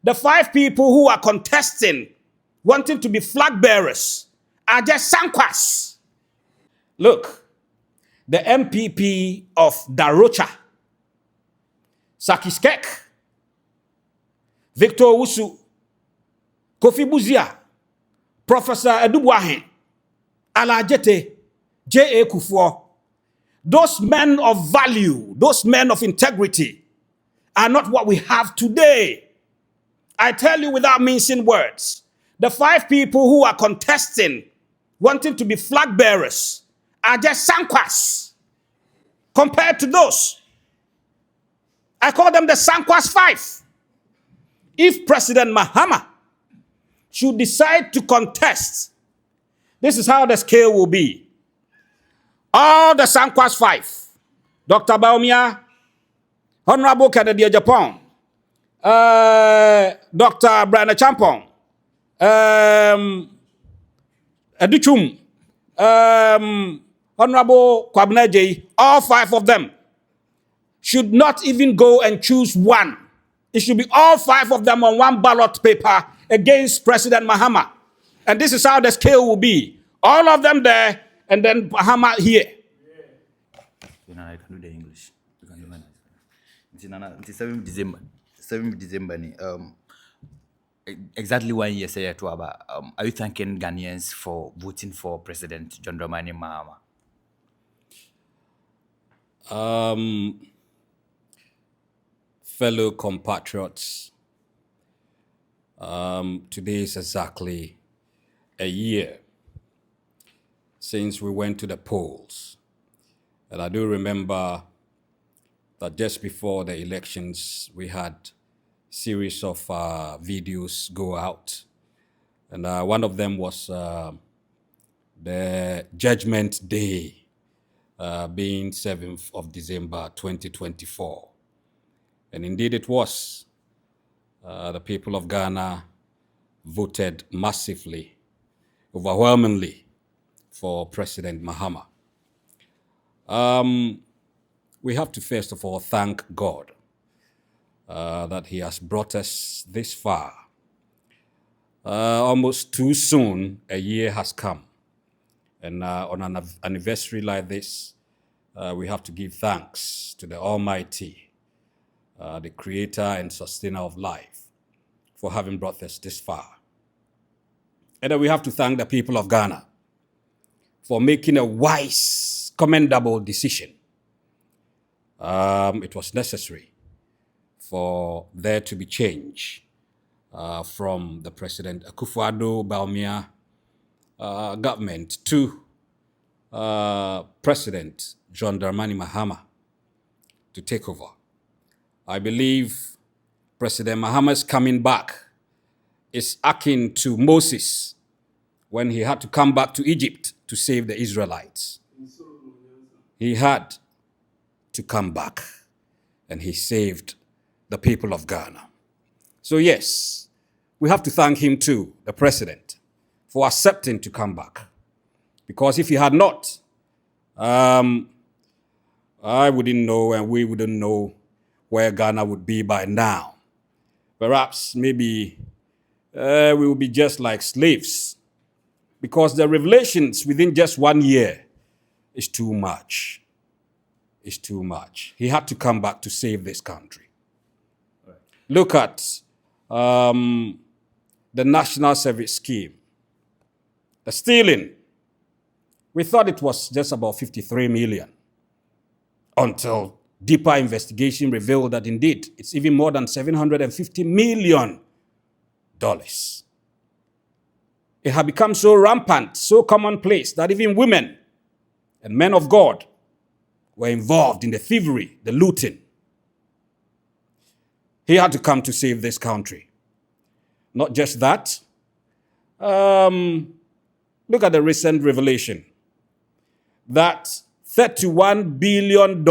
The 5 people who are contesting, wanting to be flag bearers, are just sankwas. Look, the NPP of Darocha, Sakiskek, Victor Owusu, Kofi Buzia, Professor Edubuahe, Alajete, J.A. Kufuor, those men of value, those men of integrity are not what we have today. I tell you without mincing words, the 5 people who are contesting, wanting to be flag bearers, are just sankwas compared to those. I call them the sankwas 5. If President Mahama should decide to contest, this is how the scale will be. All the sankwas 5, Dr. Baumia, Honorable Kennedy Japan, Dr. Brian Champong, Educhum, Honorable Kwabneje, all 5 of them should not even go and choose one. It should be all 5 of them on one ballot paper against President Mahama. And this is how the scale will be. All of them there, and then Mahama here. I can do the English. It's 7th December. 7th December. Exactly 1 year say to about. Are you thanking Ghanaians for voting for President John Dramani Mahama? Fellow compatriots, today is exactly a year since we went to the polls. And I do remember that just before the elections, we had a series of videos go out. And one of them was the Judgment Day, being 7th of December 2024. And indeed it was. The people of Ghana voted massively, overwhelmingly, for President Mahama. We have to first of all thank God that he has brought us this far. Almost too soon, a year has come. And on an anniversary like this, we have to give thanks to the Almighty, the creator and sustainer of life, for having brought us this far. And then we have to thank the people of Ghana for making a wise, commendable decision. It was necessary for there to be change from the President Akufo-Addo Baumia government to President John Dramani Mahama to take over. I believe President Mahama's coming back is akin to Moses when he had to come back to Egypt to save the Israelites. He had to come back and he saved the people of Ghana. So yes, we have to thank him too, the president, for accepting to come back. Because if he had not, I wouldn't know and we wouldn't know where Ghana would be by now. Perhaps maybe we would be just like slaves, because the revelations within just 1 year is too much. It's too much. He had to come back to save this country. Right. Look at the National Service Scheme. The stealing. We thought it was just about 53 million until deeper investigation revealed that indeed it's even more than $750 million. It had become so rampant, so commonplace that even women and men of God were involved in the thievery, the looting. He had to come to save this country. Not just that. Look at the recent revelation that $31 billion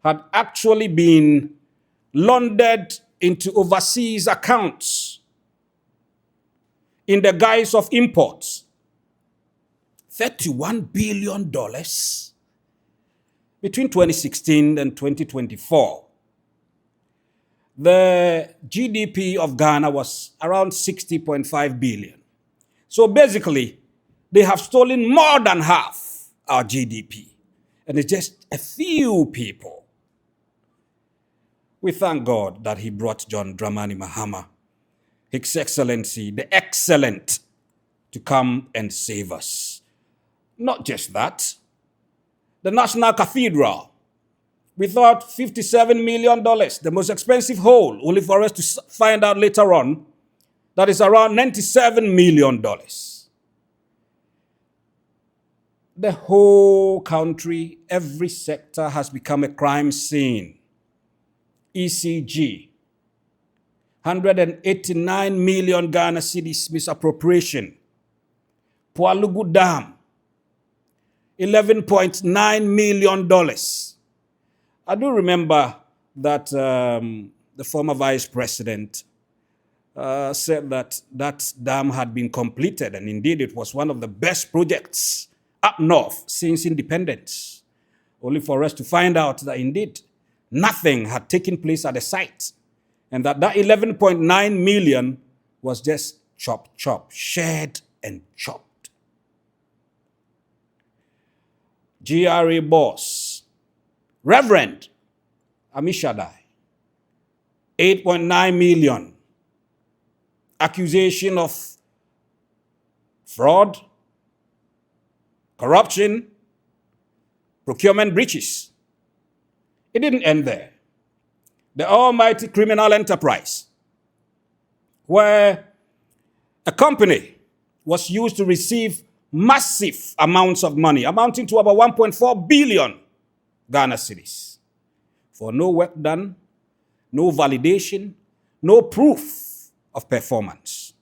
had actually been laundered into overseas accounts in the guise of imports. $31 billion between 2016 and 2024. the GDP of Ghana was around 60.5 billion. So basically, they have stolen more than half our GDP. And it's just a few people. We thank God that he brought John Dramani Mahama, His Excellency, the Excellent, to come and save us. Not just that. The National Cathedral, we thought $57 million, the most expensive hole, only for us to find out later on that is around $97 million. The whole country, every sector has become a crime scene. ECG, 189 million Ghana cedis misappropriation. Pualugu Dam, $11.9 million. I do remember that the former vice president said that that dam had been completed, and indeed it was one of the best projects up north since independence, only for us to find out that indeed nothing had taken place at the site, and that 11.9 million was just chop, shared and chopped. GRA boss, Reverend Amishadai, 8.9 million. Accusation of fraud, corruption, procurement breaches. It didn't end there. The almighty criminal enterprise, where a company was used to receive massive amounts of money, amounting to about 1.4 billion Ghana cedis, for no work done, no validation, no proof of performance.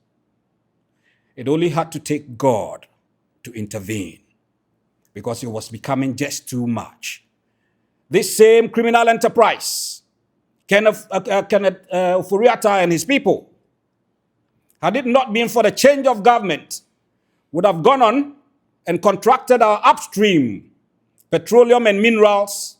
It only had to take God to intervene because it was becoming just too much. This same criminal enterprise, Kenneth Ofori-Atta and his people, had it not been for the change of government, would have gone on and contracted our upstream petroleum and minerals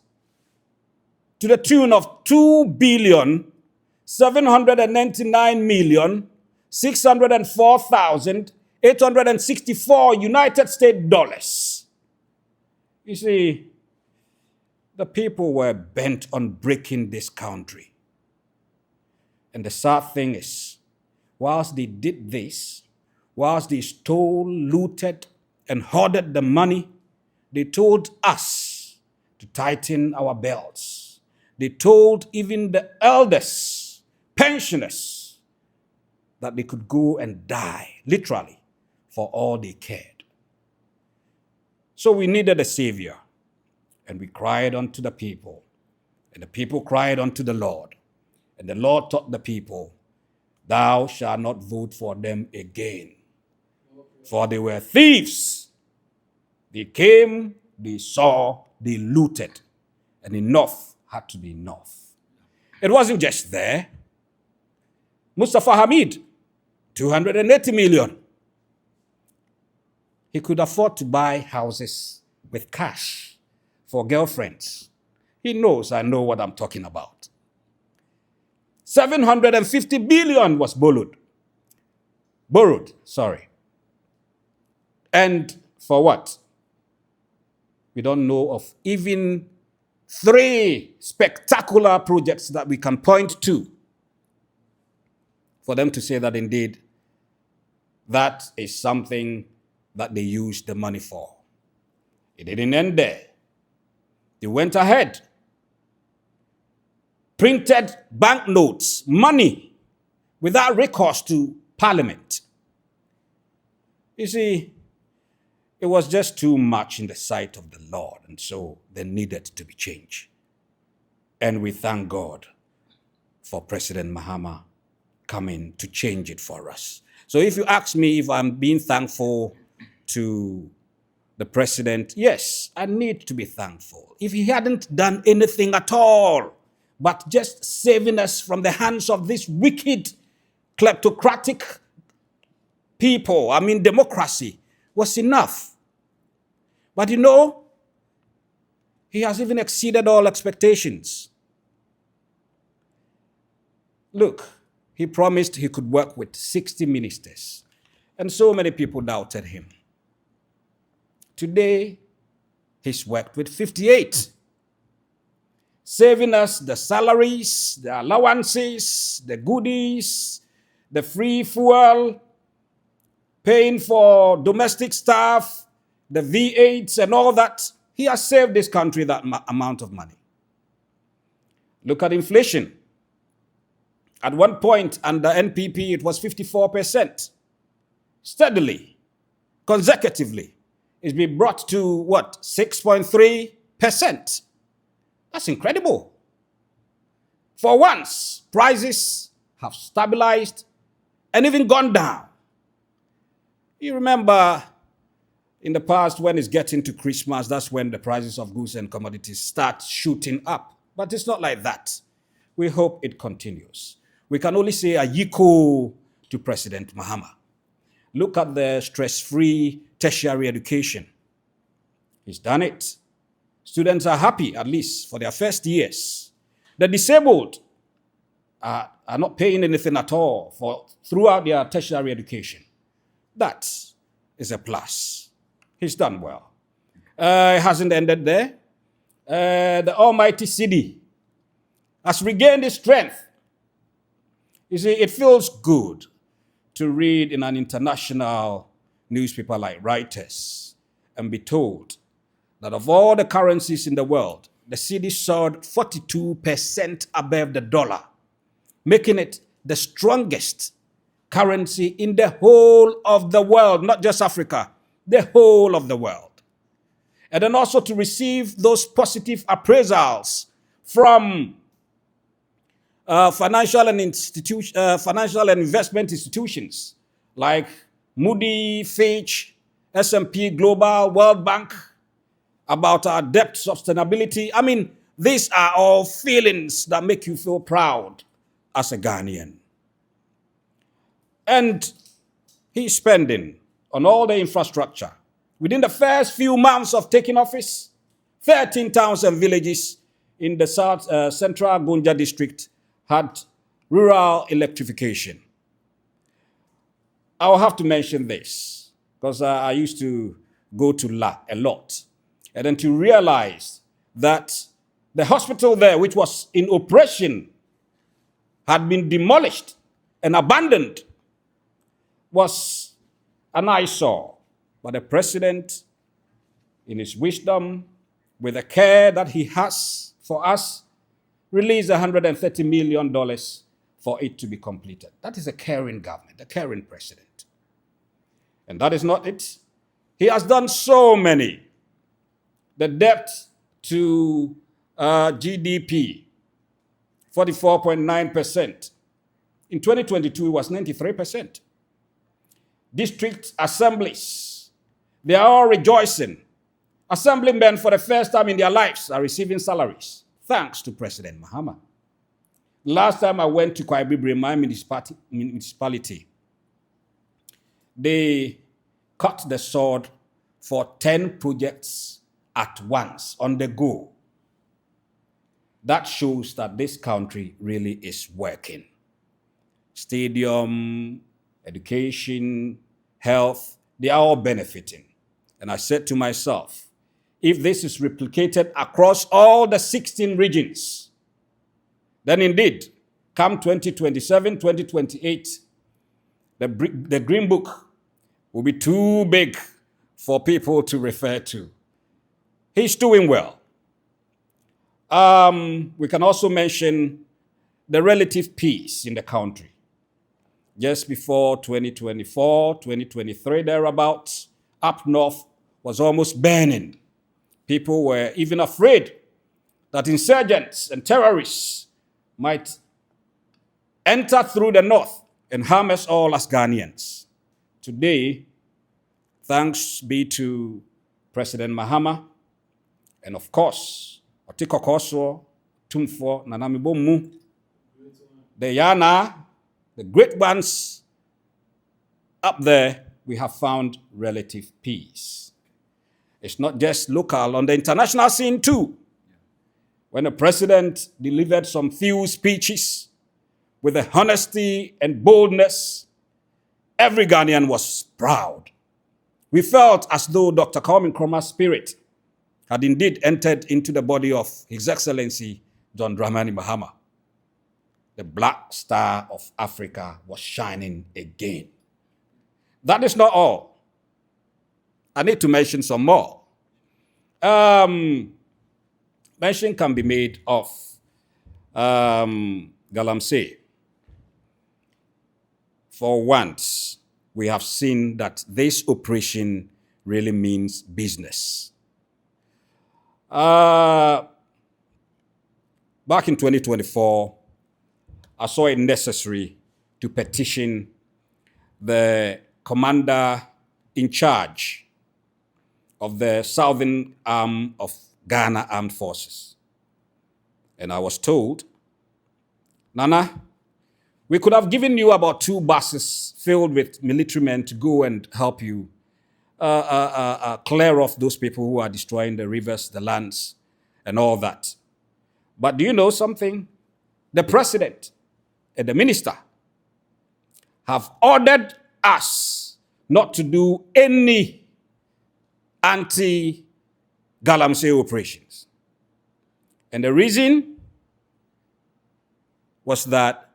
to the tune of 2,799,604,864 United States dollars. You see, the people were bent on breaking this country. And the sad thing is, whilst they did this, whilst they stole, looted, and hoarded the money, they told us to tighten our belts. They told even the elders, pensioners, that they could go and die, literally, for all they cared. So we needed a savior, and we cried unto the people, and the people cried unto the Lord, and the Lord taught the people, "Thou shalt not vote for them again, for they were thieves. They came, they saw, they looted, and enough had to be enough." It wasn't just there. Mustafa Hamid, 280 million. He could afford to buy houses with cash for girlfriends. He knows I know what I'm talking about. 750 billion was borrowed. And for what? We don't know of even 3 spectacular projects that we can point to for them to say that indeed that is something that they used the money for. It didn't end there. They went ahead, printed banknotes, money, without recourse to Parliament. You see, it was just too much in the sight of the Lord, and so there needed to be change. And we thank God for President Mahama coming to change it for us. So if you ask me if I'm being thankful to the president, yes, I need to be thankful. If he hadn't done anything at all, but just saving us from the hands of this wicked, kleptocratic people, democracy, was enough. But you know, he has even exceeded all expectations. Look, he promised he could work with 60 ministers, and so many people doubted him. Today, he's worked with 58, saving us the salaries, the allowances, the goodies, the free fuel, paying for domestic staff, the V8s and all that. He has saved this country that amount of money. Look at inflation. At one point under NPP, it was 54%. Steadily, consecutively, it's been brought to what? 6.3%. That's incredible. For once, prices have stabilized and even gone down. You remember in the past when it's getting to Christmas, that's when the prices of goods and commodities start shooting up. But it's not like that. We hope it continues. We can only say a yiko to President Mahama. Look at the stress-free tertiary education. He's done it. Students are happy, at least for their first years. The disabled are not paying anything at all throughout their tertiary education. That is a plus. He's done well. It hasn't ended there. The almighty city has regained its strength. You see, it feels good to read in an international newspaper like Reuters and be told that of all the currencies in the world, the cedi soared 42% above the dollar, making it the strongest currency in the whole of the world, not just Africa, the whole of the world. And then also to receive those positive appraisals from financial and investment institutions like Moody, Fitch, S&P Global, World Bank, about our debt sustainability. I mean, these are all feelings that make you feel proud as a Ghanaian. And he's spending on all the infrastructure. Within the first few months of taking office, 13 towns and villages in the central Gonja district had rural electrification. I'll have to mention this because I used to go to La a lot. And then to realize that the hospital there, which was in operation, had been demolished and abandoned, was an eyesore. But the president, in his wisdom, with the care that he has for us, released $130 million for it to be completed. That is a caring government, a caring president. And that is not it. He has done so many. The debt to GDP, 44.9%. In 2022, it was 93%. District assemblies, they are all rejoicing. Assemblymen, for the first time in their lives, are receiving salaries, thanks to President Mahama. Last time I went to Kwaibibre, my municipality, they cut the sword for 10 projects at once, on the go. That shows that this country really is working. Stadium, education, health, they are all benefiting. And I said to myself, if this is replicated across all the 16 regions, then indeed, come 2027, 2028, the Green Book will be too big for people to refer to. He's doing well. We can also mention the relative peace in the country. Just before 2024, 2023, thereabouts, up north was almost burning. People were even afraid that insurgents and terrorists might enter through the north and harm us all as Ghanaians. Today, thanks be to President Mahama, and of course, Otiko Koso, Tumfo, Nanamibomu, the Yana, the great ones up there, we have found relative peace. It's not just local, on the international scene too. When the president delivered some few speeches, with the honesty and boldness, every Ghanaian was proud. We felt as though Dr. Kwame Nkrumah's spirit had indeed entered into the body of His Excellency John Dramani Mahama. The black star of Africa was shining again. That is not all. I need to mention some more. Mention can be made of Galamsey. For once, we have seen that this operation really means business. Back in 2024, I saw it necessary to petition the commander in charge of the southern arm of Ghana Armed Forces. And I was told, Nana, we could have given you about 2 buses filled with military men to go and help you clear off those people who are destroying the rivers, the lands, and all that. But do you know something? The president and the minister have ordered us not to do any anti-Galamsey operations. And the reason was that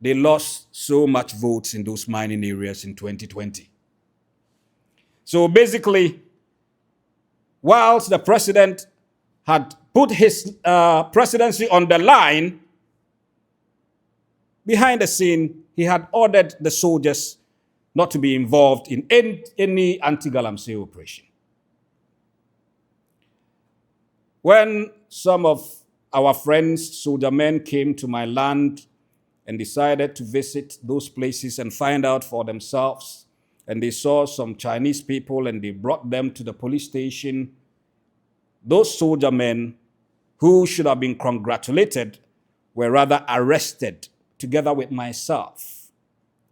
they lost so much votes in those mining areas in 2020. So basically, whilst the president had put his presidency on the line, behind the scene, he had ordered the soldiers not to be involved in any anti-Galamsey operation. When some of our friends, soldier men, came to my land and decided to visit those places and find out for themselves, and they saw some Chinese people and they brought them to the police station, those soldier men who should have been congratulated were rather arrested together with myself.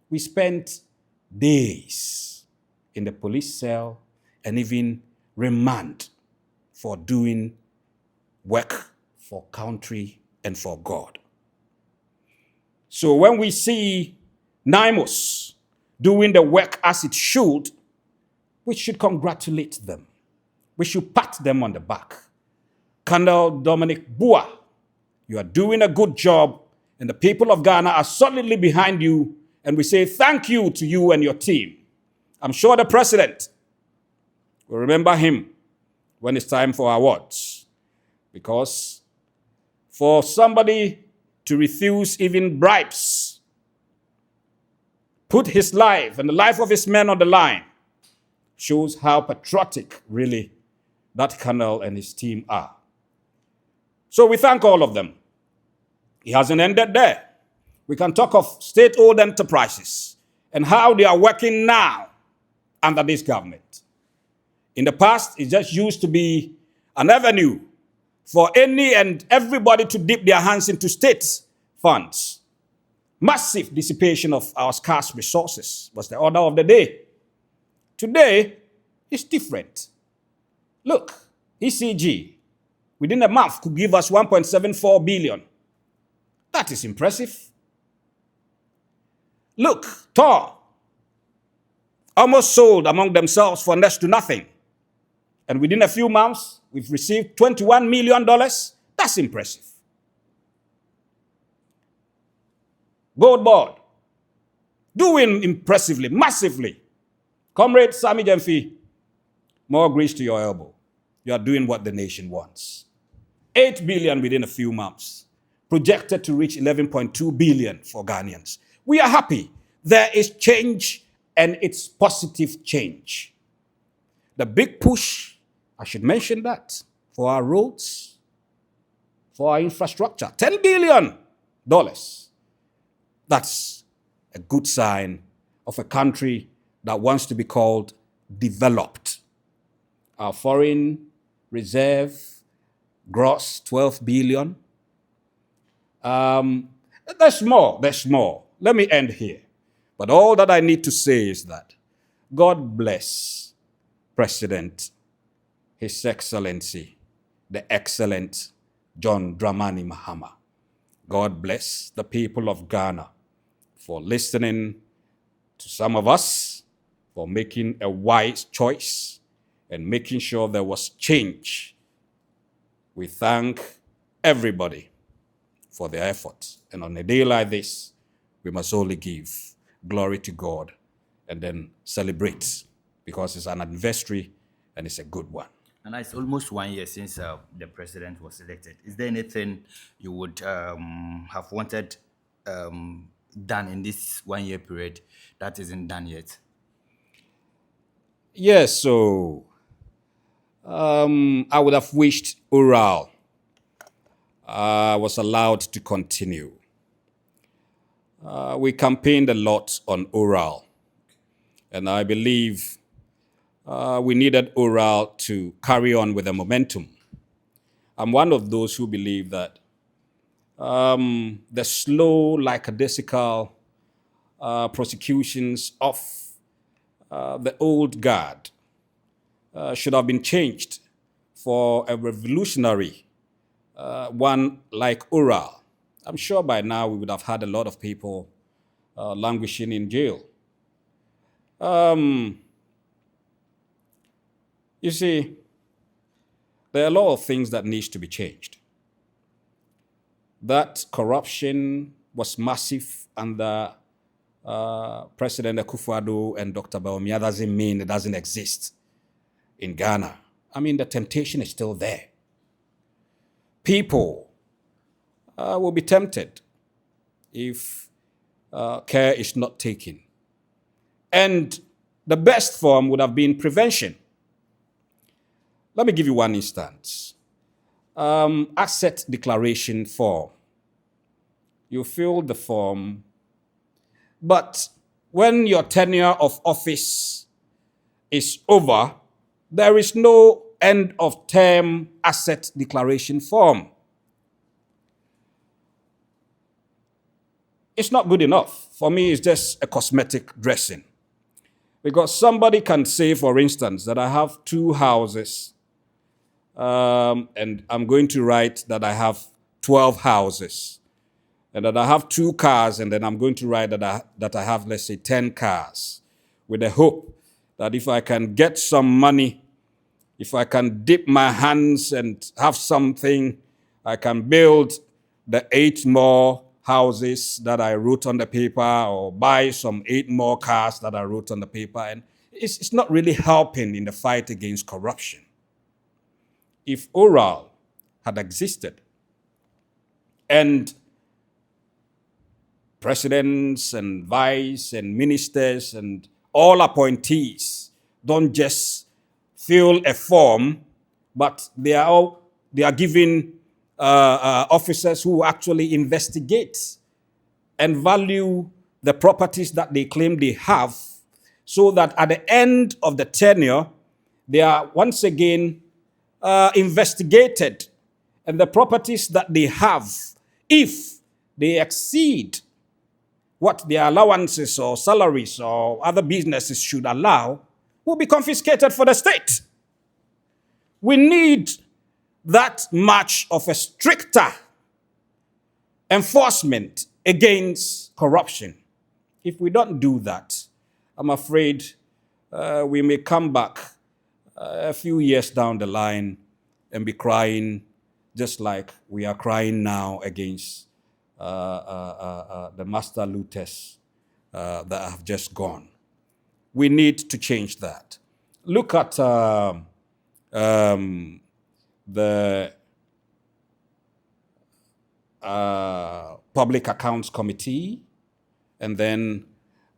We spent days in the police cell and even remand for doing work for country and for God. So when we see NIMOS doing the work as it should, we should congratulate them. We should pat them on the back. Colonel Dominic Bua, you are doing a good job, and the people of Ghana are solidly behind you, and we say thank you to you and your team. I'm sure the president will remember him when it's time for awards, because for somebody to refuse even bribes, put his life and the life of his men on the line, shows how patriotic really that colonel and his team are. So we thank all of them. It hasn't ended there. We can talk of state-owned enterprises and how they are working now under this government. In the past, it just used to be an avenue for any and everybody to dip their hands into state funds. Massive dissipation of our scarce resources was the order of the day. Today, it's different. Look, ECG, within a month, could give us 1.74 billion. That is impressive. Look, Tor almost sold among themselves for next to nothing. And within a few months, we've received $21 million. That's impressive. Gold Board, doing impressively, massively. Comrade Sami Jemfi, more grease to your elbow. You are doing what the nation wants. 8 billion within a few months, projected to reach 11.2 billion for Ghanaians. We are happy. There is change, and it's positive change. The big push, I should mention that, for our roads, for our infrastructure, $10 billion. That's a good sign of a country that wants to be called developed. Our foreign reserve, gross 12 billion. There's more. Let me end here. But all that I need to say is that God bless President, His Excellency, the excellent John Dramani Mahama. God bless the people of Ghana for listening to some of us, for making a wise choice and making sure there was change. We thank everybody for their efforts. And on a day like this, we must only give glory to God and then celebrate, because it's an anniversary and it's a good one. And it's almost 1 year since the president was elected. Is there anything you would have wanted done in this 1 year period that isn't done yet? Yes, so I would have wished oral was allowed to continue. We campaigned a lot on oral, and I believe we needed oral to carry on with the momentum. I'm one of those who believe that the slow, lackadaisical prosecutions of the old guard should have been changed for a revolutionary one like oral. I'm sure by now we would have had a lot of people languishing in jail. You see, there are a lot of things that needs to be changed. That corruption was massive under President Akufo-Addo and Dr. Bawumia doesn't mean it doesn't exist in Ghana. I mean, the temptation is still there. People will be tempted if care is not taken. And the best form would have been prevention. Let me give you one instance. Asset declaration form. You fill the form, but when your tenure of office is over, there is no end of term asset declaration form. It's not good enough. For me, it's just a cosmetic dressing. Because somebody can say, for instance, that I have 2 houses, and I'm going to write that I have 12 houses, and that I have 2 cars, and then I'm going to write that I have, let's say, 10 cars, with the hope that if I can get some money, if I can dip my hands and have something, I can build the 8 more houses that I wrote on the paper, or buy some 8 more cars that I wrote on the paper. And it's not really helping in the fight against corruption. If oral had existed and presidents and vice and ministers and all appointees don't just fill a form, but they are given officers who actually investigate and value the properties that they claim they have, so that at the end of the tenure, they are once again investigated, and the properties that they have, if they exceed what their allowances or salaries or other businesses should allow, will be confiscated for the state. We need that much of a stricter enforcement against corruption. If we don't do that, I'm afraid we may come back a few years down the line and be crying just like we are crying now against the master looters that have just gone. We need to change that. Look at the Public Accounts Committee, and then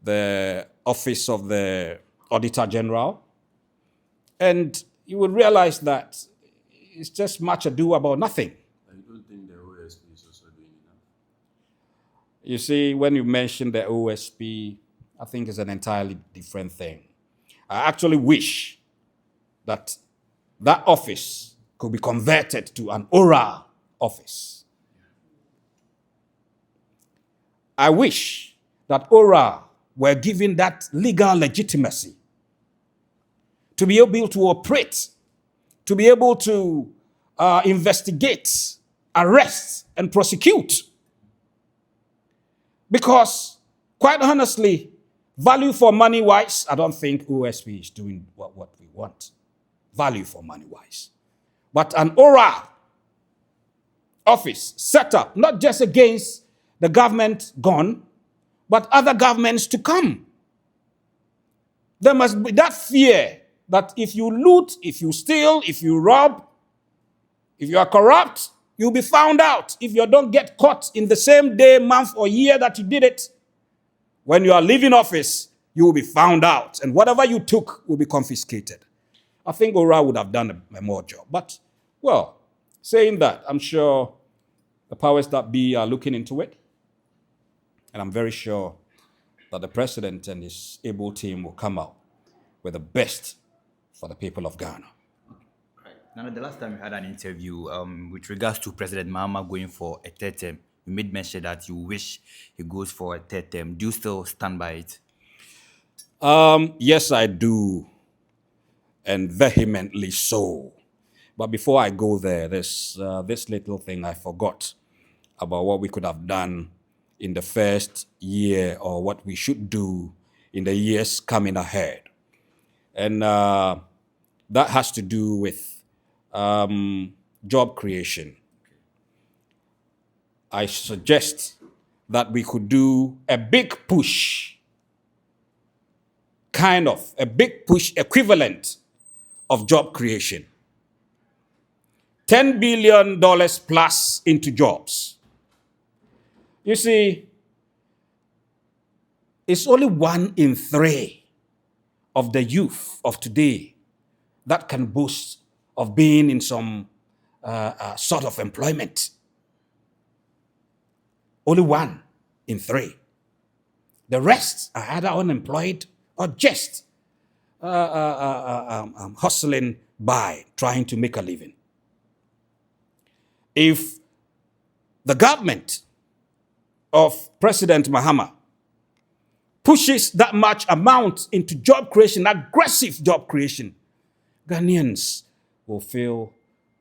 the Office of the Auditor General. And you will realize that it's just much ado about nothing. I don't think the OSP is also doing enough. You see, when you mention the OSP, I think it's an entirely different thing. I actually wish that that office could be converted to an oral office. I wish that oral were given that legal legitimacy to be able to operate, to be able to investigate, arrest, and prosecute. Because, quite honestly, value for money wise, I don't think OSP is doing what we want. Value for money wise. But an oral office set up, not just against the government gone, but other governments to come. There must be that fear that if you loot, if you steal, if you rob, if you are corrupt, you'll be found out. If you don't get caught in the same day, month, or year that you did it, when you are leaving office, you will be found out. And whatever you took will be confiscated. I think Ora would have done a more job. But, well, saying that, I'm sure the powers that be are looking into it. And I'm very sure that the president and his able team will come out with the best for the people of Ghana. Now, the last time you had an interview with regards to President Mahama going for a third term, you made mention that you wish he goes for a third term. Do you still stand by it? Yes, I do, and vehemently so. But before I go there, there's this little thing I forgot about what we could have done in the first year or what we should do in the years coming ahead. And that has to do with job creation. I suggest that we could do a big push, kind of a big push equivalent of job creation. $10 billion plus into jobs. You see, it's only 1 in 3 of the youth of today that can boast of being in some sort of employment. Only 1 in 3. The rest are either unemployed or just hustling by, trying to make a living. If the government of President Mahama pushes that much amount into job creation, aggressive job creation, Ghanaians will feel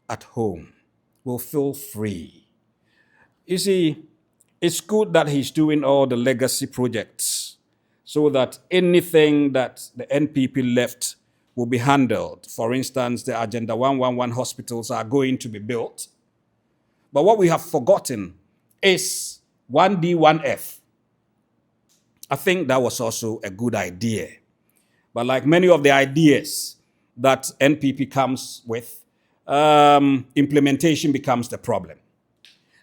at home, will feel free. You see, it's good that he's doing all the legacy projects so that anything that the NPP left will be handled. For instance, the Agenda 111 hospitals are going to be built. But what we have forgotten is 1D, 1F. I think that was also a good idea. But like many of the ideas that NPP comes with, implementation becomes the problem.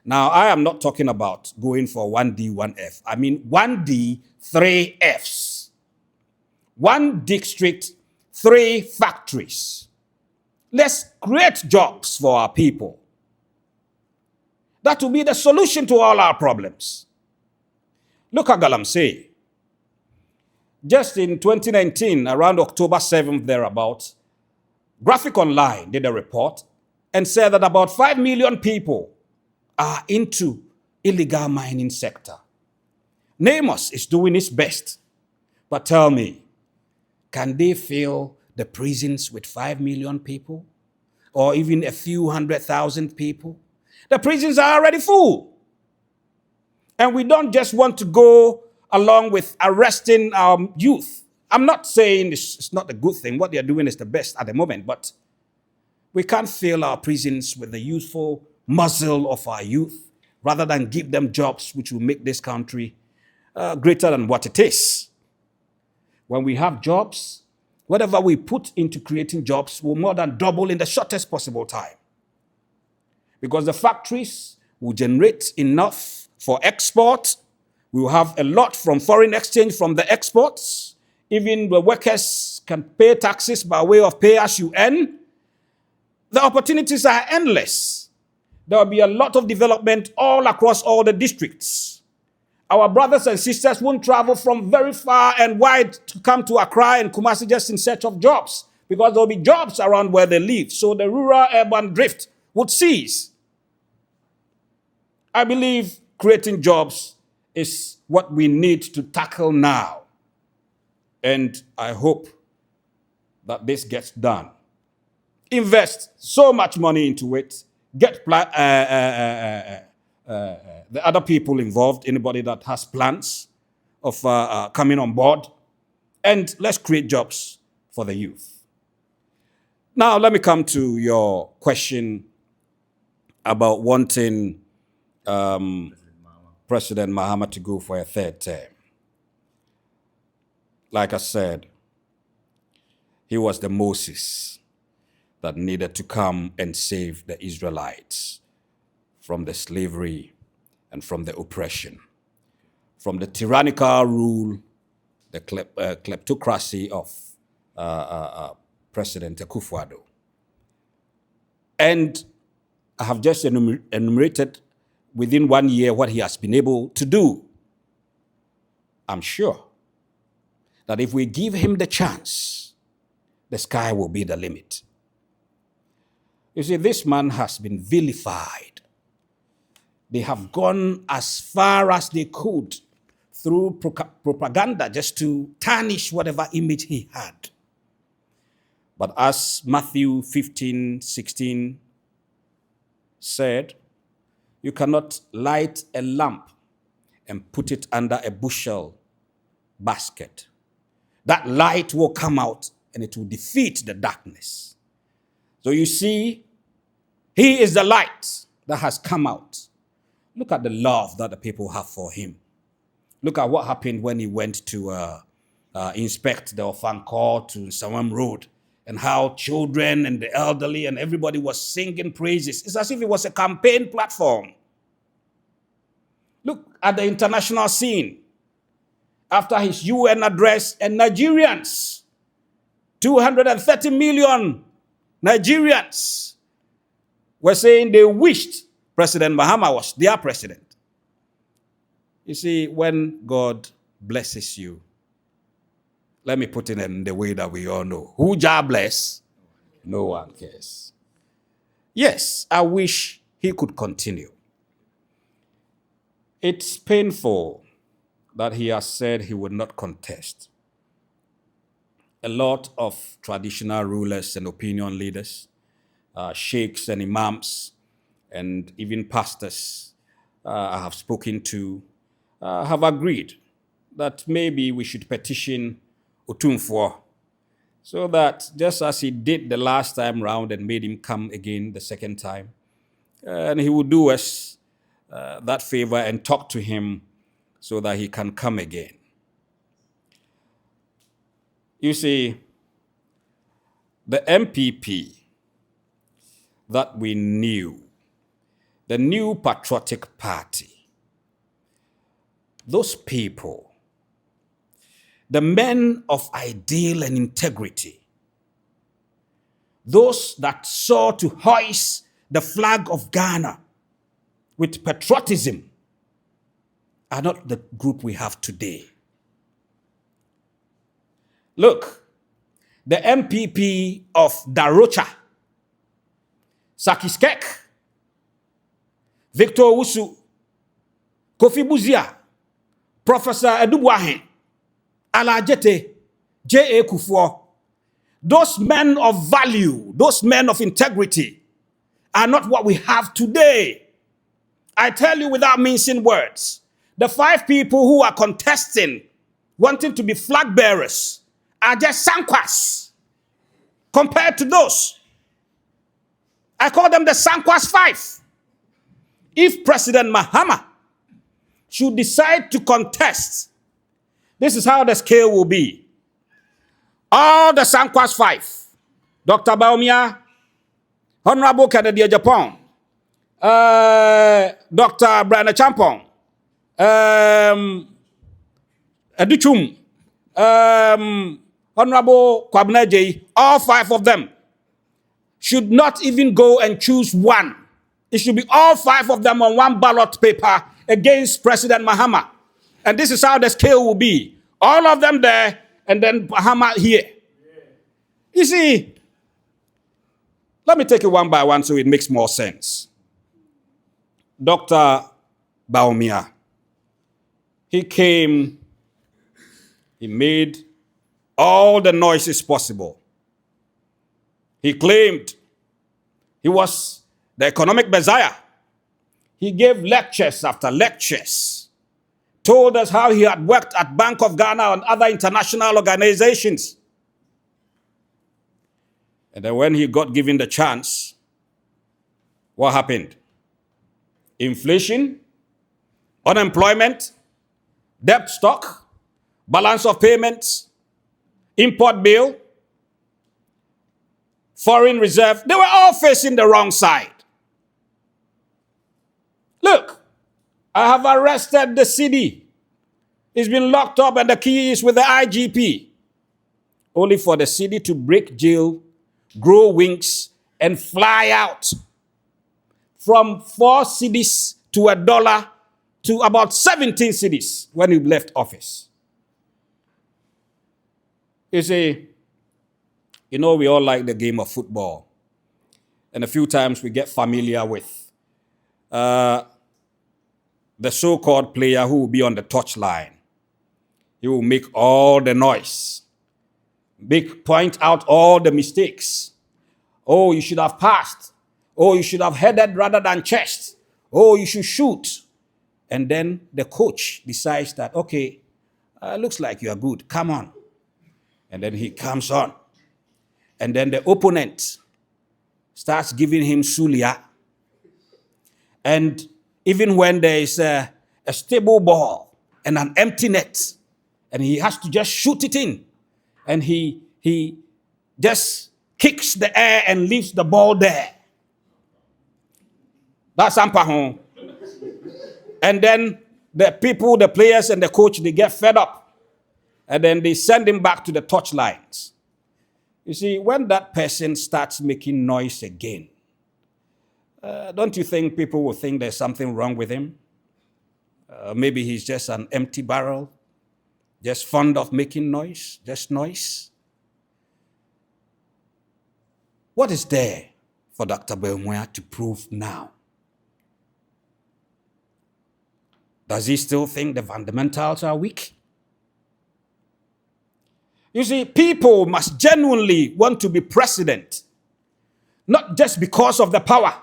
Now, I am not talking about going for 1D, 1F. I mean 1D, 3 Fs. 1 district, 3 factories. Let's create jobs for our people. That will be the solution to all our problems. Look at Galamsey. Just in 2019, around October 7th, thereabout, Graphic Online did a report and said that about 5 million people are into illegal mining sector. Namos is doing its best. But tell me, can they fill the prisons with 5 million people? Or even a few 100,000 people? The prisons are already full. And we don't just want to go along with arresting our youth. I'm not saying it's not a good thing. What they're doing is the best at the moment. But we can't fill our prisons with the youthful muzzle of our youth rather than give them jobs which will make this country greater than what it is. When we have jobs, whatever we put into creating jobs will more than double in the shortest possible time. Because the factories will generate enough for export. We will have a lot from foreign exchange from the exports. Even the workers can pay taxes by way of pay as you earn. The opportunities are endless. There will be a lot of development all across all the districts. Our brothers and sisters won't travel from very far and wide to come to Accra and Kumasi just in search of jobs, because there will be jobs around where they live. So the rural-urban drift would cease. I believe creating jobs is what we need to tackle now. And I hope that this gets done. Invest so much money into it. Get the other people involved, anybody that has plans of coming on board, and let's create jobs for the youth. Now, let me come to your question about wanting President Mahama to go for a third term. Like I said, he was the Moses that needed to come and save the Israelites from the slavery and from the oppression, from the tyrannical rule, the kleptocracy of President Akufo-Addo. And I have just enumerated within 1 year what he has been able to do. I'm sure that if we give him the chance, the sky will be the limit. You see, this man has been vilified. They have gone as far as they could through propaganda just to tarnish whatever image he had. But as Matthew 15:16 said, you cannot light a lamp and put it under a bushel basket. That light will come out and it will defeat the darkness. So you see, he is the light that has come out. Look at the love that the people have for him. Look at what happened when he went to inspect the orphan court to Sawam Road, and how children and the elderly and everybody was singing praises. It's as if it was a campaign platform. Look at the international scene. After his UN address, and Nigerians, 230 million Nigerians were saying they wished President Mahama was their president. You see, when God blesses you, let me put it in the way that we all know. Who Jah bless? No one cares. Yes, I wish he could continue. It's painful that he has said he would not contest. A lot of traditional rulers and opinion leaders, sheikhs and imams, and even pastors I have spoken to, have agreed that maybe we should petition Otumfuo, so that just as he did the last time round and made him come again the second time, and he would do us that favor and talk to him so that he can come again. You see, the NPP that we knew, the New Patriotic Party, those people, the men of ideal and integrity, those that sought to hoist the flag of Ghana with patriotism, are not the group we have today. Look, the NPP of Darocha, Sakiskek, Victor Owusu, Kofi Buzia, Professor Edubuahe, Alajete, J.A. Kufuor, those men of value, those men of integrity are not what we have today. I tell you without mincing words, the 5 people who are contesting, wanting to be flag bearers, are just sankwas compared to those. I call them the sankwas 5. If President Mahama should decide to contest, this is how the scale will be. All the sankwas 5, Dr. Baumia, Honorable Kennedy Japan, Dr. Brian Champong, Educhum, Honorable Kwabena, all 5 of them should not even go and choose one. It should be all 5 of them on one ballot paper against President Mahama. And this is how the scale will be. All of them there, and then Mahama here. You see, let me take it one by one so it makes more sense. Dr. Baumia, he came, he made all the noises possible. He claimed he was the economic messiah. He gave lectures after lectures, told us how he had worked at Bank of Ghana and other international organizations. And then when he got given the chance, what happened? Inflation, unemployment, debt stock, balance of payments, import bill, foreign reserve, they were all facing the wrong side. Look, I have arrested the CD. He's been locked up and the key is with the IGP. Only for the CD to break jail, grow wings, and fly out from 4 cedis to $1 to about 17 cedis when he left office. You see, we all like the game of football. And a few times we get familiar with the so-called player who will be on the touchline. He will make all the noise, point out all the mistakes. Oh, you should have passed. Oh, you should have headed rather than chest. Oh, you should shoot. And then the coach decides that, okay, looks like you are good. Come on. And then he comes on. And then the opponent starts giving him sulia. And even when there is a stable ball and an empty net, and he has to just shoot it in, and he just kicks the air and leaves the ball there. That's Ampahon. And then the players and the coach, they get fed up. And then they send him back to the touchlines. You see, when that person starts making noise again, don't you think people will think there's something wrong with him? Maybe he's just an empty barrel, just fond of making noise, just noise. What is there for Dr. Belmoya to prove now? Does he still think the fundamentals are weak? You see, people must genuinely want to be president, not just because of the power,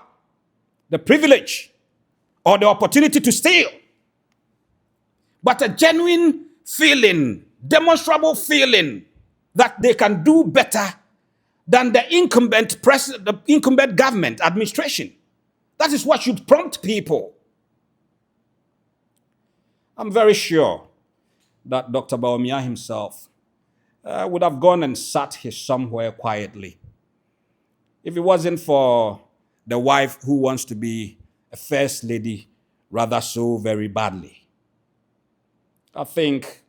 the privilege, or the opportunity to steal, but a genuine feeling, demonstrable feeling that they can do better than the incumbent government administration. That is what should prompt people. I'm very sure that Dr. Bawumia himself would have gone and sat somewhere quietly if it wasn't for the wife who wants to be a first lady rather so very badly. I think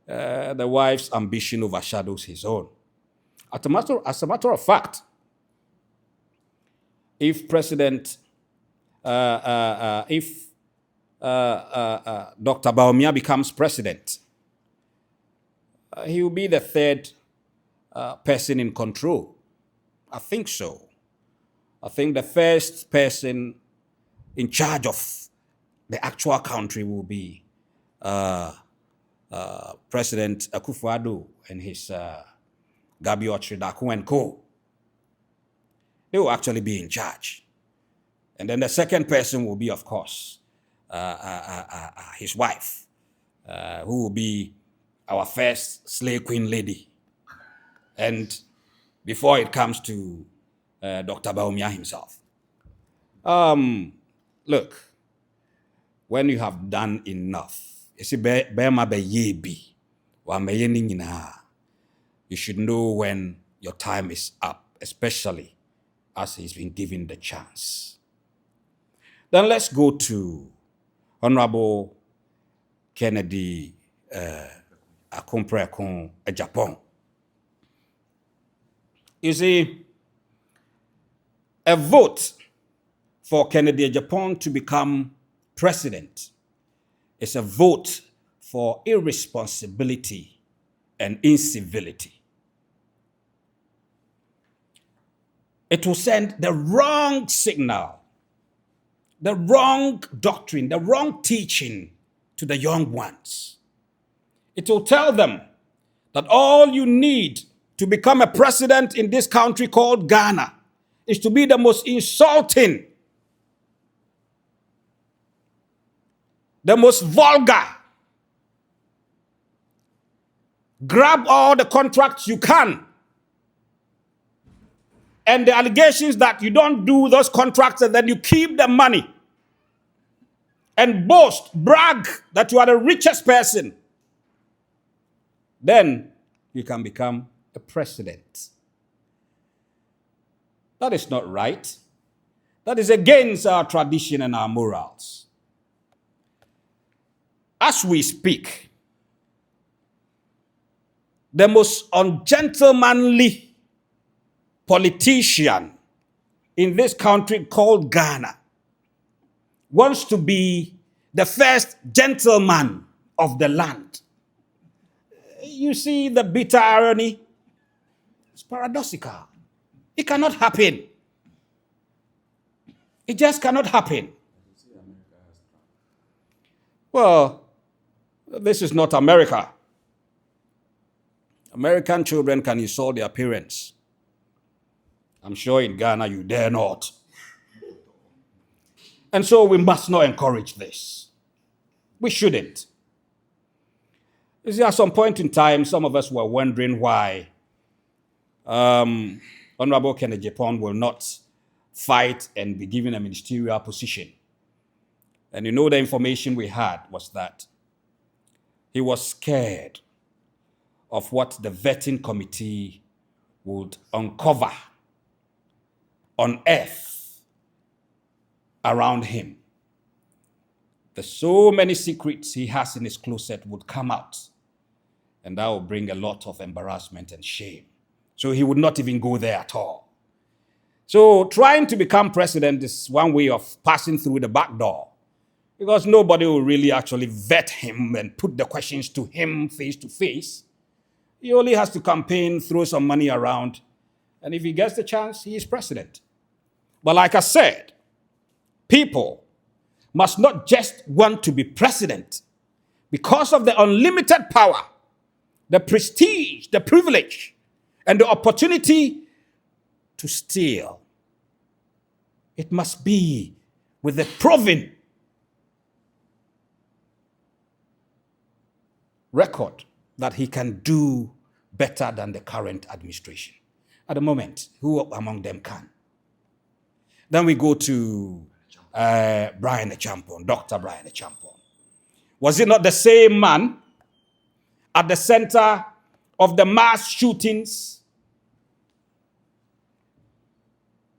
the wife's ambition overshadows his own. As a matter of fact, if Dr. Bawumia becomes president, he will be the third person in control. I think so. I think the first person in charge of the actual country will be President Akufo-Addo and his Gabi Otridaku and co. They will actually be in charge. And then the second person will be, of course, his wife, who will be our first slave queen lady. And before it comes to Dr. Bawumia himself. Look, when you have done enough, you see, you should know when your time is up, especially as he's been given the chance. Then let's go to Honorable Kennedy Akumpre-Akon, Japan. You see, a vote for Kennedy Japan to become president is a vote for irresponsibility and incivility. It will send the wrong signal, the wrong doctrine, the wrong teaching to the young ones. It will tell them that all you need to become a president in this country called Ghana is to be the most insulting, the most vulgar. Grab all the contracts you can. And the allegations that you don't do those contracts and then you keep the money. And boast, brag that you are the richest person. Then you can become a president. That is not right. That is against our tradition and our morals. As we speak, the most ungentlemanly politician in this country called Ghana wants to be the first gentleman of the land. You see the bitter irony? It's paradoxical. It cannot happen. It just cannot happen. Well, this is not America. American children can insult their parents. I'm sure in Ghana you dare not. And so we must not encourage this. We shouldn't. You see, at some point in time, some of us were wondering why Honorable Kennedy Japan will not fight and be given a ministerial position. And you know, the information we had was that he was scared of what the vetting committee would uncover, unearth around him. There's so many secrets he has in his closet would come out, and that will bring a lot of embarrassment and shame. So he would not even go there at all. So trying to become president is one way of passing through the back door, because nobody will really actually vet him and put the questions to him face to face. He only has to campaign, throw some money around, and if he gets the chance, he is president. But like I said, people must not just want to be president because of the unlimited power, the prestige, the privilege, and the opportunity to steal. It must be with the proven record that he can do better than the current administration. At the moment, who among them can? Then we go to Brian Achampon, Dr. Brian Achampon. Was it not the same man at the center of the mass shootings,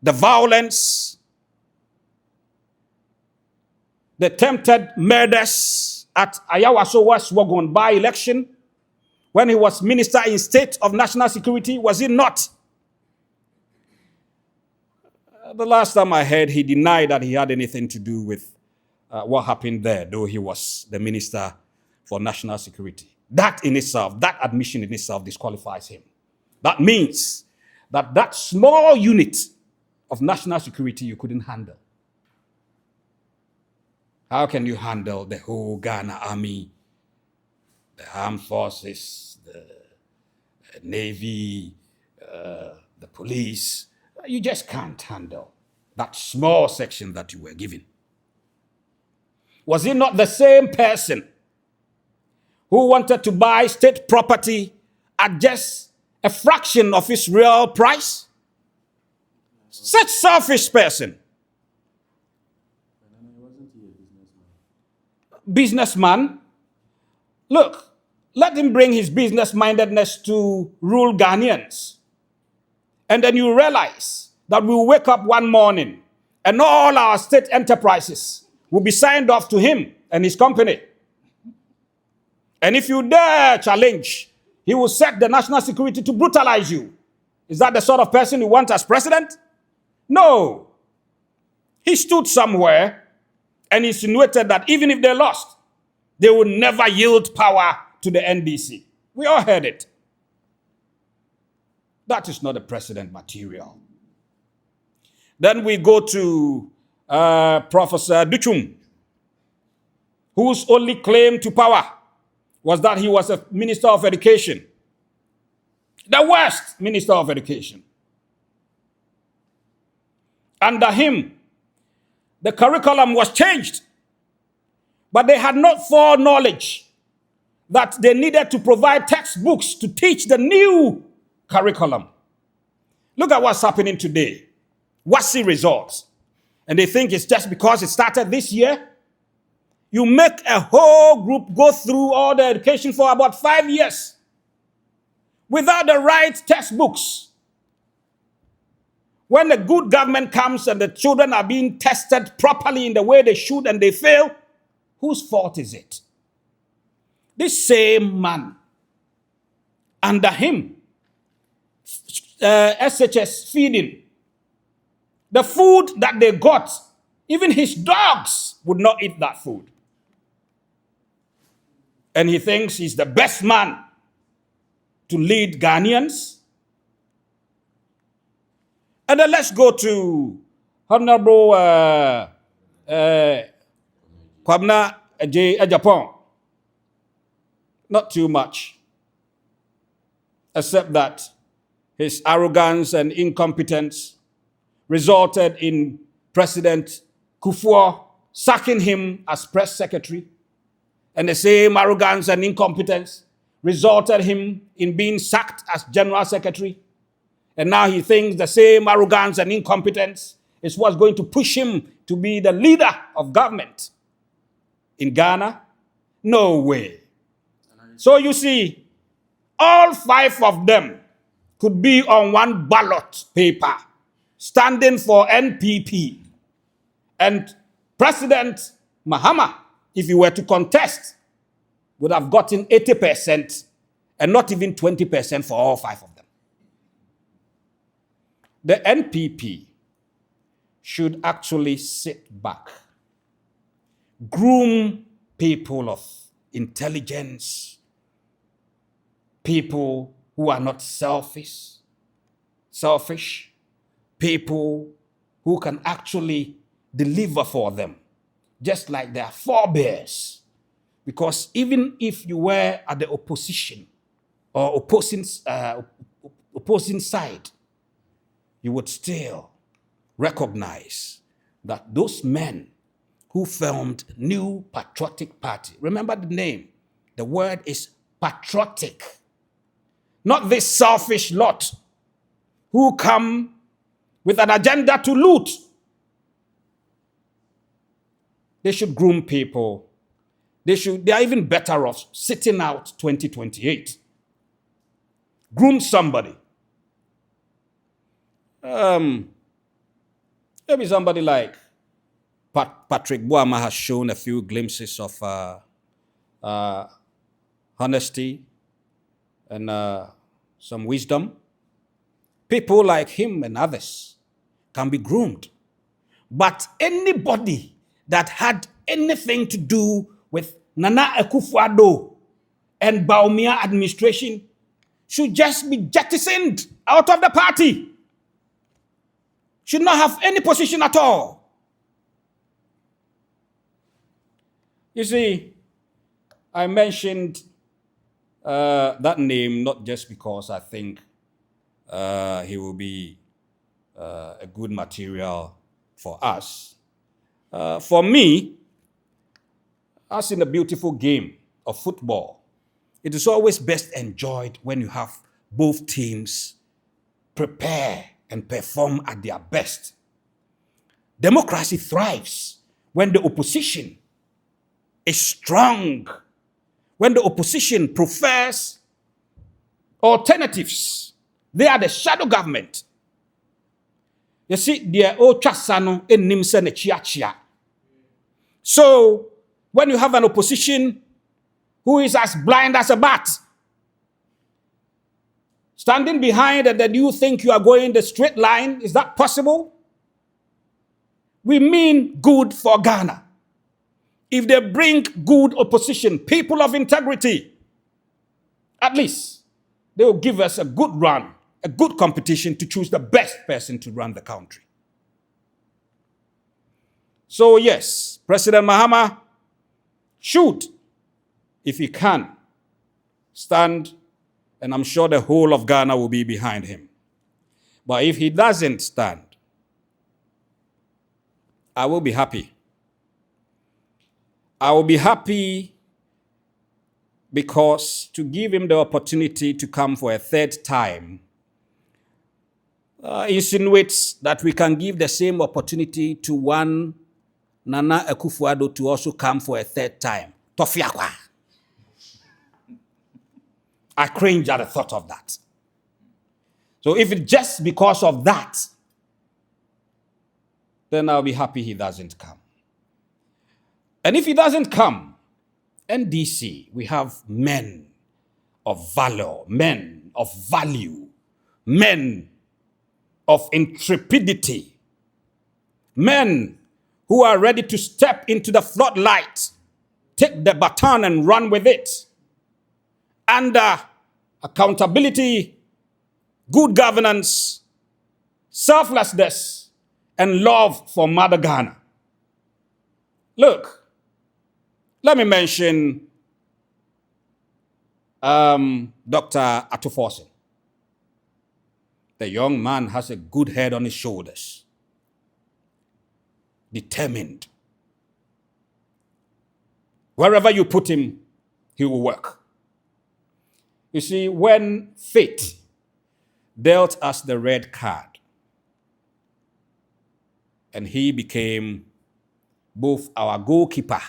the violence, the attempted murders at Ayawasowa's Wagon by-election when he was Minister in State of National Security? Was it not? The last time I heard, he denied that he had anything to do with what happened there, though he was the Minister for National Security. That in itself, that admission in itself disqualifies him. That means that that small unit of national security you couldn't handle. How can you handle the whole Ghana army, the armed forces, the navy, the police? You just can't handle that small section that you were given. Was it not the same person who wanted to buy state property at just a fraction of its real price? Such selfish person. Businessman. Look, let him bring his business-mindedness to rule Ghanaians. And then you realize that we'll wake up one morning and all our state enterprises will be signed off to him and his company. And if you dare challenge, he will set the national security to brutalize you. Is that the sort of person you want as president? No. He stood somewhere and insinuated that even if they lost, they would never yield power to the NDC. We all heard it. That is not a precedent material. Then we go to Professor Duchum, whose only claim to power was that he was a Minister of Education. The worst Minister of Education. Under him, the curriculum was changed. But they had not foreknowledge that they needed to provide textbooks to teach the new curriculum. Look at what's happening today. WASSCE results. And they think it's just because it started this year. You make a whole group go through all the education for about 5 years without the right textbooks. When the good government comes and the children are being tested properly in the way they should and they fail, whose fault is it? This same man, under him, SHS feeding, the food that they got, even his dogs would not eat that food. And he thinks he's the best man to lead Ghanaians. And then let's go to Honorable Kwabna Japan. Not too much, except that his arrogance and incompetence resulted in President Kufuor sacking him as press secretary. And the same arrogance and incompetence resulted him in being sacked as general secretary. And now he thinks the same arrogance and incompetence is what's going to push him to be the leader of government in Ghana. No way. So you see, all 5 of them could be on one ballot paper, standing for NPP. And President Mahama, if he were to contest, would have gotten 80% and not even 20% for all 5 of them. The NPP should actually sit back, groom people of intelligence, people who are not selfish, people who can actually deliver for them, just like their forebears. Because even if you were at the opposition or opposing side, you would still recognize that those men who formed New Patriotic Party, remember the name, the word is patriotic, not this selfish lot who come with an agenda to loot. They should groom people. They are even better off sitting out 2028. Groom somebody. Maybe somebody like Patrick Boama has shown a few glimpses of honesty and some wisdom. People like him and others can be groomed. But anybody that had anything to do with Nana Akufo-Addo and Bawumia administration should just be jettisoned out of the party. Should not have any position at all. You see, I mentioned that name not just because I think he will be a good material for us. For me, as in a beautiful game of football, it is always best enjoyed when you have both teams prepare and perform at their best. Democracy thrives when the opposition is strong, when the opposition prefers alternatives. They are the shadow government. You see, they are chasano in nimse ne chia. So, when you have an opposition who is as blind as a bat, standing behind and then you think you are going the straight line, is that possible? We mean good for Ghana. If they bring good opposition, people of integrity, at least they will give us a good run, a good competition to choose the best person to run the country. So yes, President Mahama should, if he can, stand, and I'm sure the whole of Ghana will be behind him. But if he doesn't stand, I will be happy. I will be happy because to give him the opportunity to come for a third time insinuates that we can give the same opportunity to one Nana Akufo-Addo to also come for a third time. Tofiakwa. I cringe at the thought of that. So if it's just because of that, then I'll be happy he doesn't come. And if he doesn't come, NDC, we have men of valor, men of value, men of intrepidity, men who are ready to step into the floodlight, take the baton and run with it. Under accountability, good governance, selflessness, and love for Mother Ghana. Look, let me mention Dr. Atuforsen. The young man has a good head on his shoulders. Determined. Wherever you put him, he will work. You see, when fate dealt us the red card, and he became both our goalkeeper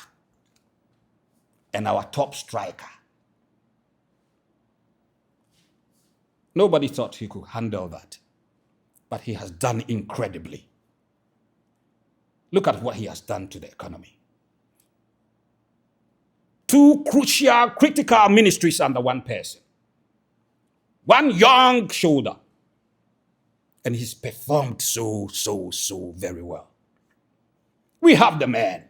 and our top striker, nobody thought he could handle that. But he has done incredibly. Look at what he has done to the economy. 2 crucial, critical ministries under one person. One young shoulder. And he's performed so very well. We have the man.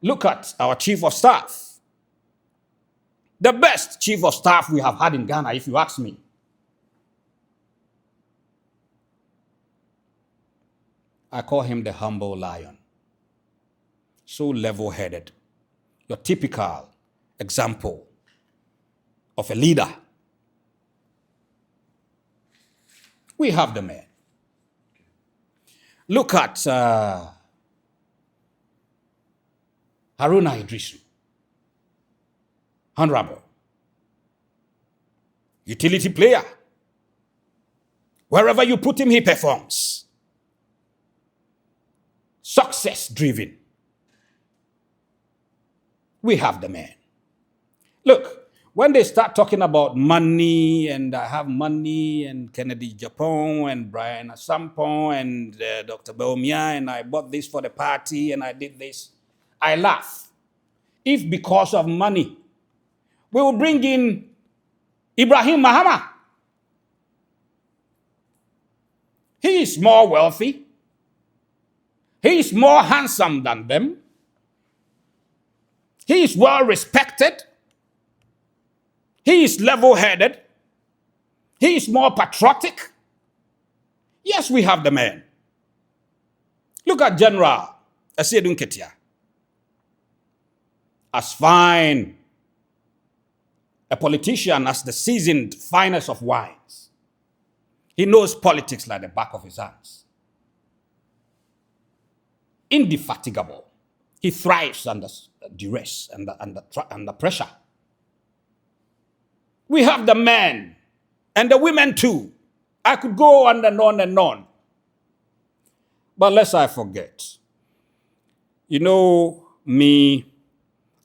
Look at our chief of staff. The best chief of staff we have had in Ghana, if you ask me. I call him the humble lion. So level-headed. Your typical example of a leader. We have the man. Look at Haruna Idrisu. Honorable. Utility player. Wherever you put him, he performs. Success driven. We have the man. Look, when they start talking about money, and I have money, and Kennedy Japan, and Brian Asampon, and Dr. Baumia, and I bought this for the party, and I did this, I laugh. If because of money, we will bring in Ibrahim Mahama. He is more wealthy. He is more handsome than them. He is well respected. He is level-headed. He is more patriotic. Yes, we have the man. Look at General Asiedun Ketia. As fine a politician as the seasoned finest of wines. He knows politics like the back of his hands. Indefatigable. He thrives under duress and under pressure. We have the men and the women too. I could go on and on and on. But lest I forget, you know me,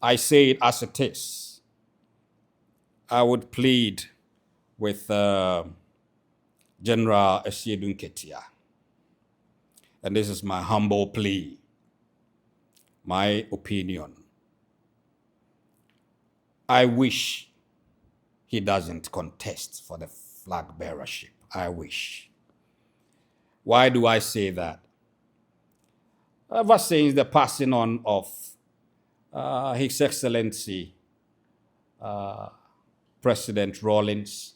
I say it as it is. I would plead with General Asiedun Ketia. And this is my humble plea, my opinion. I wish he doesn't contest for the flag bearership. I wish. Why do I say that? Ever since the passing on of His Excellency President Rawlings,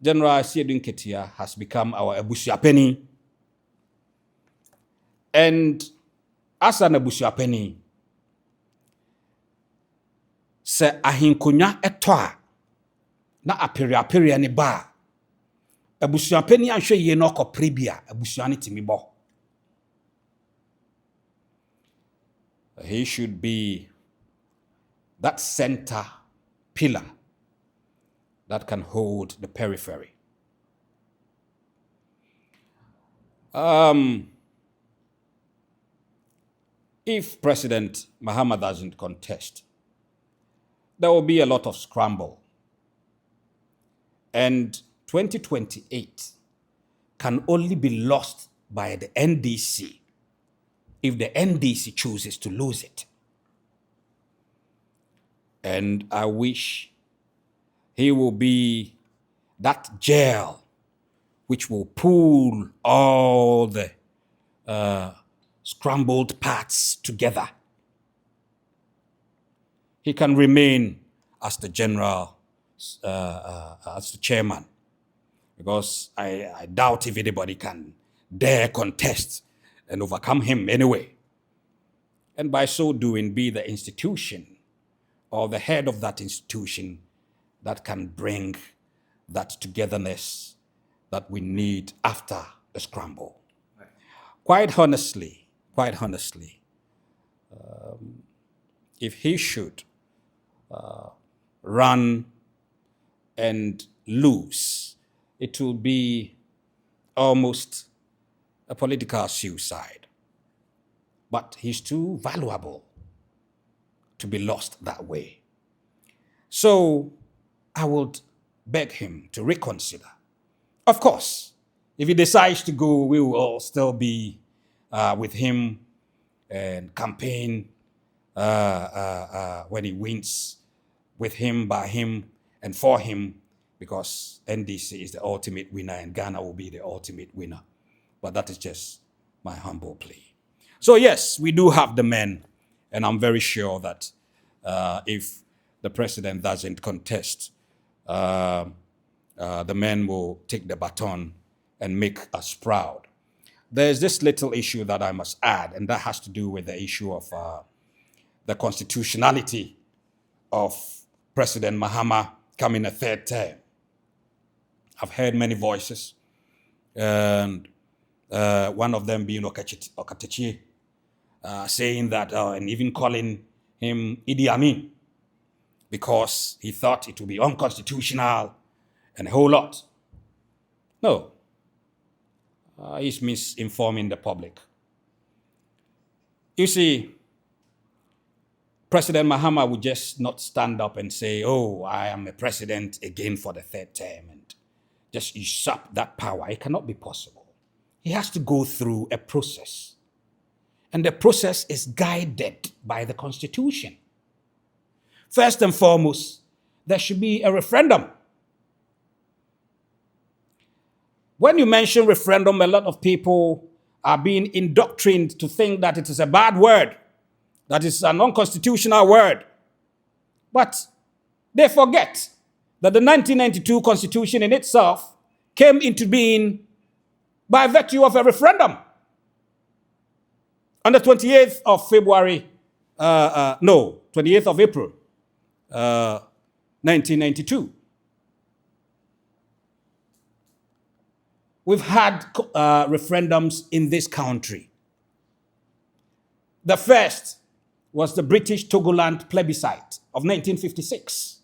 General Asiedun Ketia has become our Abusuapeni. And as an Abusuapeni, se ahinkonya etwa na apere ne ba Abusuapeni anhwe ye no koprebia abusuane timibo. He should be that center pillar that can hold the periphery. If President Mahama doesn't contest, there will be a lot of scramble. And 2028 can only be lost by the NDC if the NDC chooses to lose it. And I wish he will be that gel which will pull all the scrambled parts together. He can remain as the general, as the chairman, because I doubt if anybody can dare contest and overcome him anyway. And by so doing, be the institution or the head of that institution that can bring that togetherness that we need after the scramble. Right. Quite honestly, if he should run and lose, it will be almost a political suicide. But he's too valuable to be lost that way. So I would beg him to reconsider. Of course, if he decides to go, we will all still be with him and campaign when he wins, with him, by him, and for him, because NDC is the ultimate winner and Ghana will be the ultimate winner. But that is just my humble plea. So yes, we do have the men, and I'm very sure that if the president doesn't contest, the men will take the baton and make us proud. There's this little issue that I must add, and that has to do with the issue of the constitutionality of President Mahama coming a third term. I've heard many voices, and one of them being Okatechi, saying that, and even calling him Idi Amin, because he thought it would be unconstitutional and a whole lot. No, he's misinforming the public. You see, President Mahama would just not stand up and say, oh, I am a president again for the third term, and just usurp that power. It cannot be possible. He has to go through a process. And the process is guided by the Constitution. First and foremost, there should be a referendum. When you mention referendum, a lot of people are being indoctrinated to think that it is a bad word, that it's an unconstitutional word. But they forget that the 1992 Constitution in itself came into being by virtue of a referendum. On the 28th of February, 28th of April, 1992. We've had referendums in this country. The first was the British Togoland plebiscite of 1956.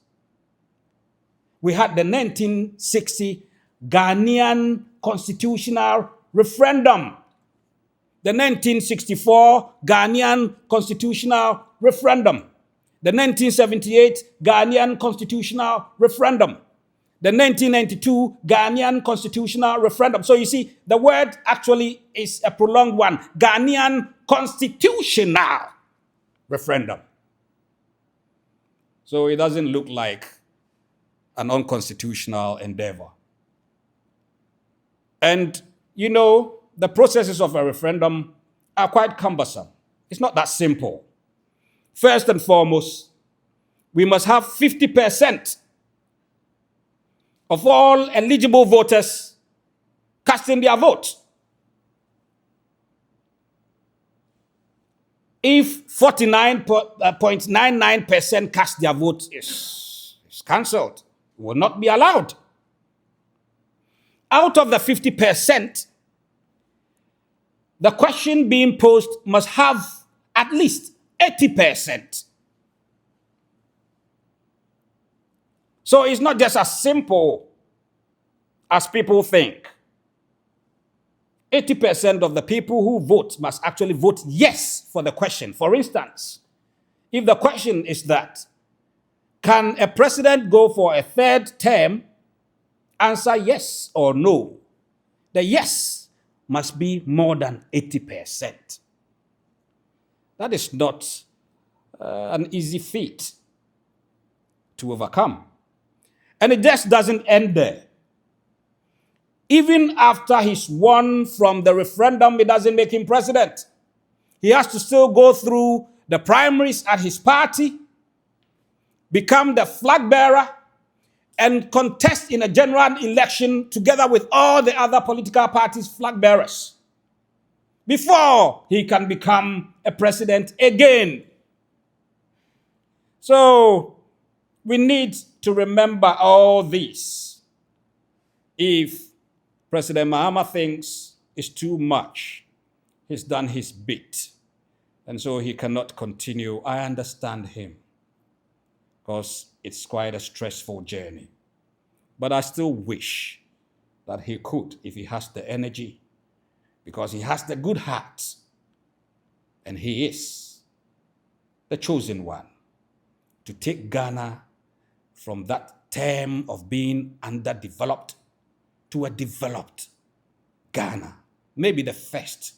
We had the 1960 Ghanaian constitutional referendum. The 1964 Ghanaian constitutional referendum. The 1978 Ghanaian constitutional referendum. The 1992 Ghanaian constitutional referendum. So you see, the word actually is a prolonged one. Ghanaian constitutional referendum. So it doesn't look like an unconstitutional endeavor. And, you know, the processes of a referendum are quite cumbersome. It's not that simple. First and foremost, we must have 50% of all eligible voters casting their vote. If 49.99% cast their vote, is cancelled. It will not be allowed. Out of the 50%, the question being posed must have at least 80%. So it's not just as simple as people think. 80% of the people who vote must actually vote yes for the question. For instance, if the question is that, can a president go for a third term? Answer yes or no. The yes must be more than 80%. That is not an easy feat to overcome. And it just doesn't end there. Even after he's won from the referendum, it doesn't make him president. He has to still go through the primaries at his party, become the flag bearer, and contest in a general election together with all the other political parties' flag bearers before he can become a president again. So we need to remember all this. If President Mahama thinks it's too much, he's done his bit, and so he cannot continue. I understand him, because it's quite a stressful journey. But I still wish that he could, if he has the energy, because he has the good heart, and he is the chosen one to take Ghana from that term of being underdeveloped to a developed Ghana, maybe the first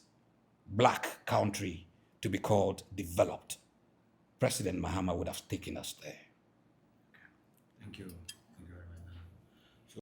black country to be called developed. President Mahama would have taken us there. Thank you.